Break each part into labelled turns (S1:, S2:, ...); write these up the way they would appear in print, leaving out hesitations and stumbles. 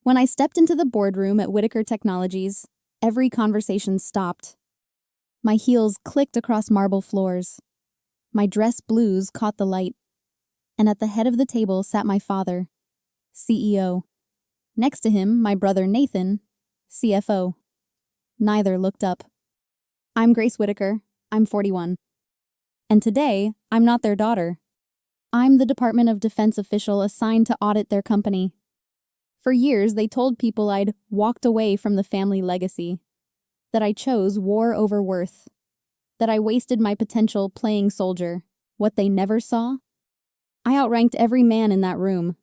S1: When I stepped into the boardroom at Whitaker Technologies, every conversation stopped. My heels clicked across marble floors. My dress blues caught the light. And at the head of the table sat my father, CEO. Next to him, my brother Nathan, CFO. Neither looked up. I'm Grace Whitaker. I'm 41. And today, I'm not their daughter. I'm the Department of Defense official assigned to audit their company. For years, they told people I'd walked away from the family legacy, that I chose war over worth, that I wasted my potential playing soldier. What they never saw? I outranked every man in that room.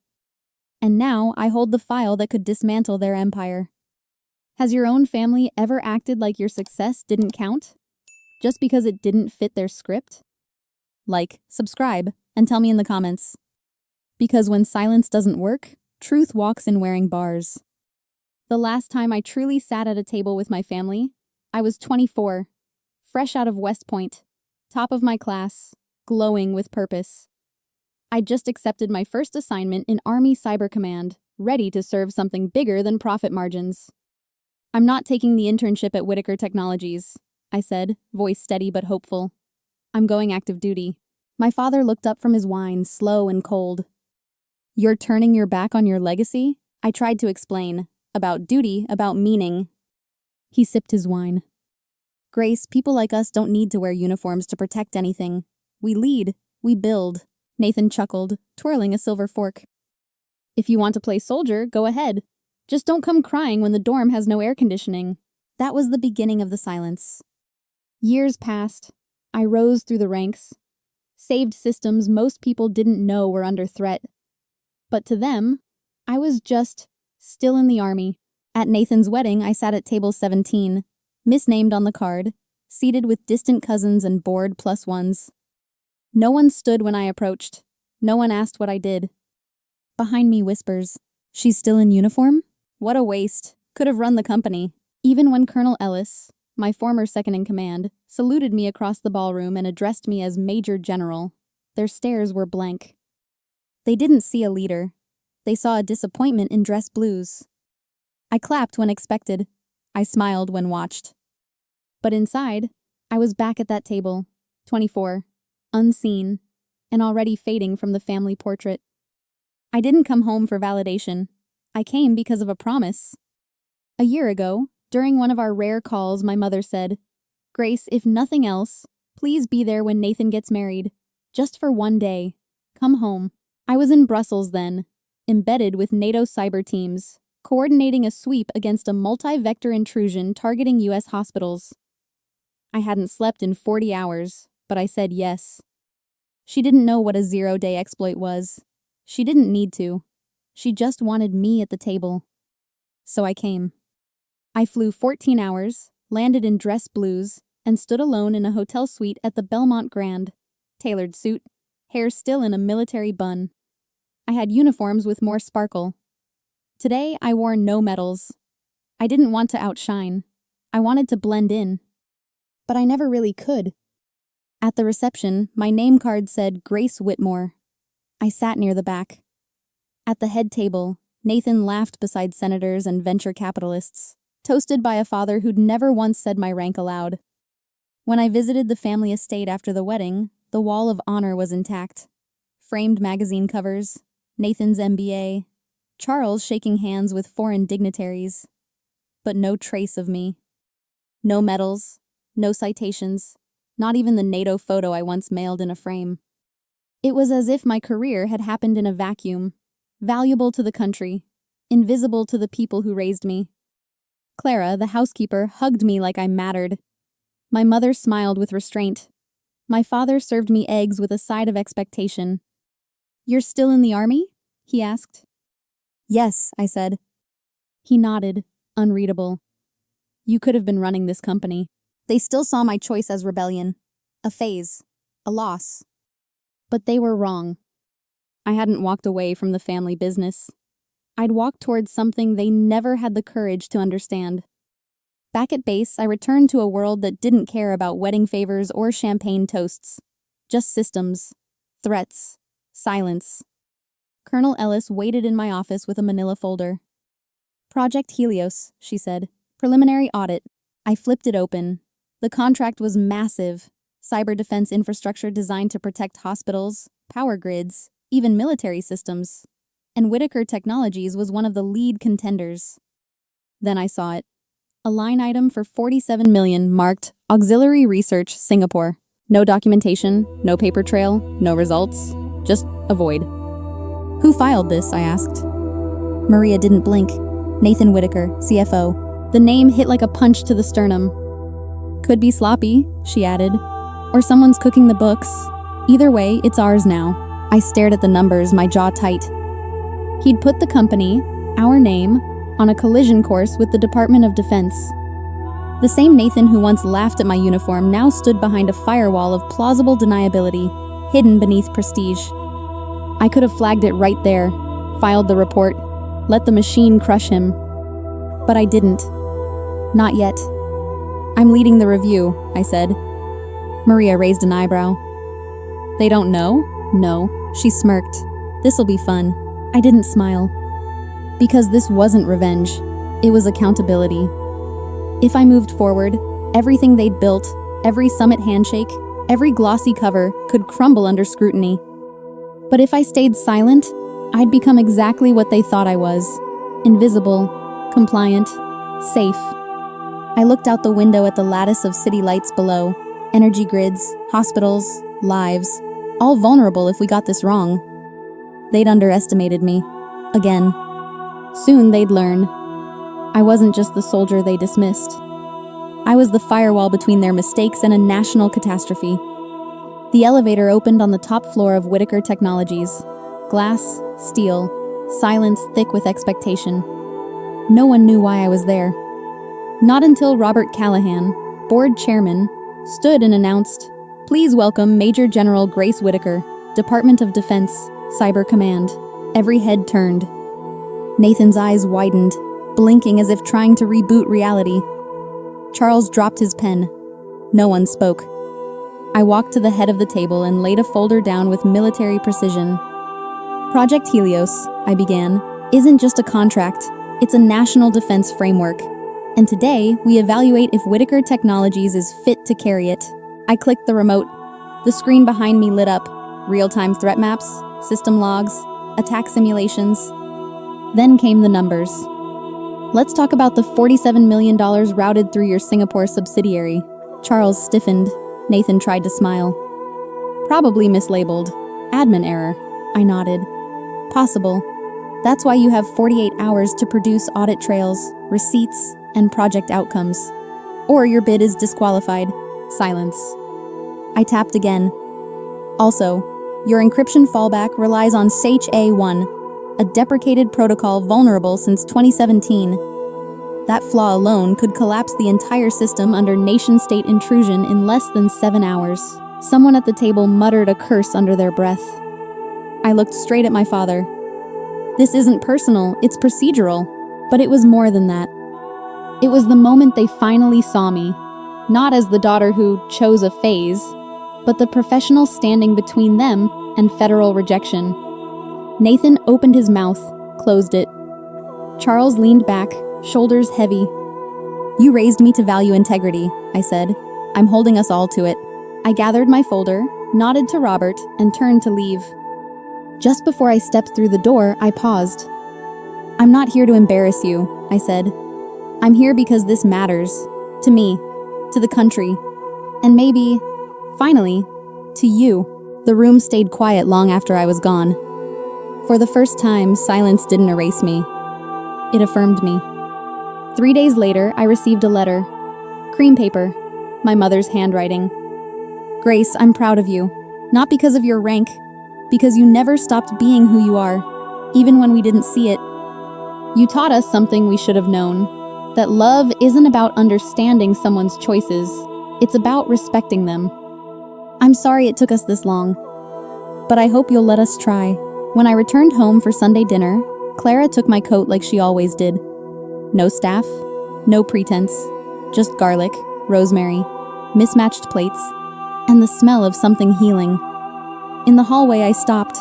S1: And now I hold the file that could dismantle their empire. Has your own family ever acted like your success didn't count? Just because it didn't fit their script? Like, subscribe, and tell me in the comments. Because when silence doesn't work, truth walks in wearing bars. The last time I truly sat at a table with my family, I was 24, fresh out of West Point, top of my class, glowing with purpose. I'd just accepted my first assignment in Army Cyber Command, ready to serve something bigger than profit margins. I'm not taking the internship at Whitaker Technologies, I said, voice steady but hopeful. I'm going active duty. My father looked up from his wine, slow and cold. You're turning your back on your legacy? I tried to explain. About duty, about meaning. He sipped his wine. Grace, people like us don't need to wear uniforms to protect anything. We lead, we build. Nathan chuckled, twirling a silver fork. If you want to play soldier, go ahead. Just don't come crying when the dorm has no air conditioning. That was the beginning of the silence. Years passed. I rose through the ranks. Saved systems most people didn't know were under threat. But to them, I was just still in the army. At Nathan's wedding, I sat at table 17, misnamed on the card, seated with distant cousins and bored plus ones. No one stood when I approached. No one asked what I did. Behind me whispers, "She's still in uniform? What a waste. Could have run the company." Even when Colonel Ellis, my former second-in-command, saluted me across the ballroom and addressed me as Major General, their stares were blank. They didn't see a leader. They saw a disappointment in dress blues. I clapped when expected. I smiled when watched. But inside, I was back at that table, 24, unseen, and already fading from the family portrait. I didn't come home for validation. I came because of a promise. A year ago, during one of our rare calls, my mother said, "Grace, if nothing else, please be there when Nathan gets married. Just for one day. Come home." I was in Brussels then, embedded with NATO cyber teams, coordinating a sweep against a multi-vector intrusion targeting U.S. hospitals. I hadn't slept in 40 hours, but I said yes. She didn't know what a zero-day exploit was. She didn't need to. She just wanted me at the table. So I came. I flew 14 hours, landed in dress blues, and stood alone in a hotel suite at the Belmont Grand. Tailored suit, hair still in a military bun. I had uniforms with more sparkle. Today, I wore no medals. I didn't want to outshine. I wanted to blend in. But I never really could. At the reception, my name card said Grace Whitmore. I sat near the back. At the head table, Nathan laughed beside senators and venture capitalists, toasted by a father who'd never once said my rank aloud. When I visited the family estate after the wedding, the wall of honor was intact. Framed magazine covers, Nathan's MBA, Charles shaking hands with foreign dignitaries. But no trace of me. No medals, no citations, not even the NATO photo I once mailed in a frame. It was as if my career had happened in a vacuum, valuable to the country, invisible to the people who raised me. Clara, the housekeeper, hugged me like I mattered. My mother smiled with restraint. My father served me eggs with a side of expectation. "You're still in the army?" he asked. "Yes," I said. He nodded, unreadable. "You could have been running this company." They still saw my choice as rebellion, a phase, a loss. But they were wrong. I hadn't walked away from the family business. I'd walked towards something they never had the courage to understand. Back at base, I returned to a world that didn't care about wedding favors or champagne toasts. Just systems, threats, silence. Colonel Ellis waited in my office with a manila folder. Project Helios, she said. Preliminary audit. I flipped it open. The contract was massive. Cyber defense infrastructure designed to protect hospitals, power grids, even military systems. And Whitaker Technologies was one of the lead contenders. Then I saw it. A line item for $47 million marked Auxiliary Research Singapore. No documentation, no paper trail, no results. Just a void. Who filed this? I asked. Maria didn't blink. Nathan Whitaker, CFO. The name hit like a punch to the sternum. Could be sloppy, she added. Or someone's cooking the books. Either way, it's ours now. I stared at the numbers, my jaw tight. He'd put the company, our name, on a collision course with the Department of Defense. The same Nathan who once laughed at my uniform now stood behind a firewall of plausible deniability, hidden beneath prestige. I could have flagged it right there, filed the report, let the machine crush him. But I didn't. Not yet. I'm leading the review, I said. Maria raised an eyebrow. They don't know? No, she smirked. This'll be fun. I didn't smile. Because this wasn't revenge. It was accountability. If I moved forward, everything they'd built, every summit handshake, every glossy cover could crumble under scrutiny. But if I stayed silent, I'd become exactly what they thought I was. Invisible, compliant, safe. I looked out the window at the lattice of city lights below. Energy grids, hospitals, lives, all vulnerable if we got this wrong. They'd underestimated me. Again. Soon they'd learn. I wasn't just the soldier they dismissed. I was the firewall between their mistakes and a national catastrophe. The elevator opened on the top floor of Whitaker Technologies. Glass, steel, silence thick with expectation. No one knew why I was there. Not until Robert Callahan, board chairman, stood and announced, "Please welcome Major General Grace Whitaker, Department of Defense, Cyber Command." Every head turned. Nathan's eyes widened, blinking as if trying to reboot reality. Charles dropped his pen. No one spoke. I walked to the head of the table and laid a folder down with military precision. Project Helios, I began, isn't just a contract. It's a national defense framework. And today, we evaluate if Whitaker Technologies is fit to carry it. I clicked the remote. The screen behind me lit up. Real-time threat maps, system logs, attack simulations. Then came the numbers. Let's talk about the $47 million routed through your Singapore subsidiary. Charles stiffened. Nathan tried to smile. Probably mislabeled. Admin error. I nodded. Possible. That's why you have 48 hours to produce audit trails, receipts, and project outcomes. Or your bid is disqualified. Silence. I tapped again. Also, your encryption fallback relies on SHA-1, a deprecated protocol vulnerable since 2017. That flaw alone could collapse the entire system under nation-state intrusion in less than 7 hours. Someone at the table muttered a curse under their breath. I looked straight at my father. This isn't personal, it's procedural. But it was more than that. It was the moment they finally saw me, not as the daughter who chose a phase, but the professional standing between them and federal rejection. Nathan opened his mouth, closed it. Charles leaned back, shoulders heavy. You raised me to value integrity, I said. I'm holding us all to it. I gathered my folder, nodded to Robert, and turned to leave. Just before I stepped through the door, I paused. I'm not here to embarrass you, I said. I'm here because this matters. To me, to the country, and maybe, finally, to you. The room stayed quiet long after I was gone. For the first time, silence didn't erase me. It affirmed me. 3 days later, I received a letter. Cream paper. My mother's handwriting. Grace, I'm proud of you. Not because of your rank, because you never stopped being who you are, even when we didn't see it. You taught us something we should have known, that love isn't about understanding someone's choices, it's about respecting them. I'm sorry it took us this long, but I hope you'll let us try. When I returned home for Sunday dinner, Clara took my coat like she always did. No staff, no pretense, just garlic, rosemary, mismatched plates, and the smell of something healing. In the hallway, I stopped.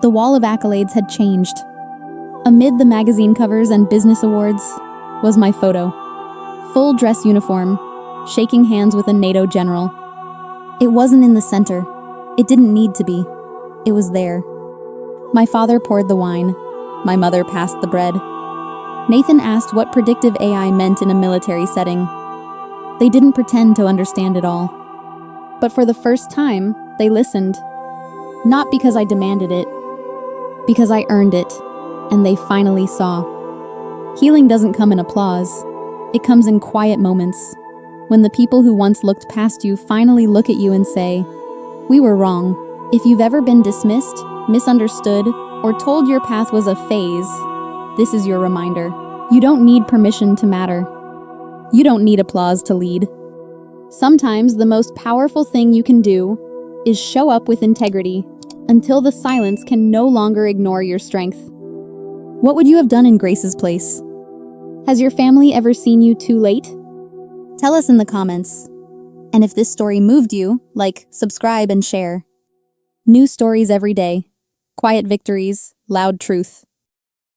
S1: The wall of accolades had changed. Amid the magazine covers and business awards was my photo. Full dress uniform, shaking hands with a NATO general. It wasn't in the center. It didn't need to be. It was there. My father poured the wine. My mother passed the bread. Nathan asked what predictive AI meant in a military setting. They didn't pretend to understand it all. But for the first time, they listened. Not because I demanded it, because I earned it, and they finally saw. Healing doesn't come in applause. It comes in quiet moments, when the people who once looked past you finally look at you and say, "We were wrong." If you've ever been dismissed, misunderstood, or told your path was a phase, this is your reminder. You don't need permission to matter. You don't need applause to lead. Sometimes the most powerful thing you can do is show up with integrity until the silence can no longer ignore your strength. What would you have done in Grace's place? Has your family ever seen you too late? Tell us in the comments. And if this story moved you, like, subscribe, and share. New stories every day. Quiet victories, loud truth.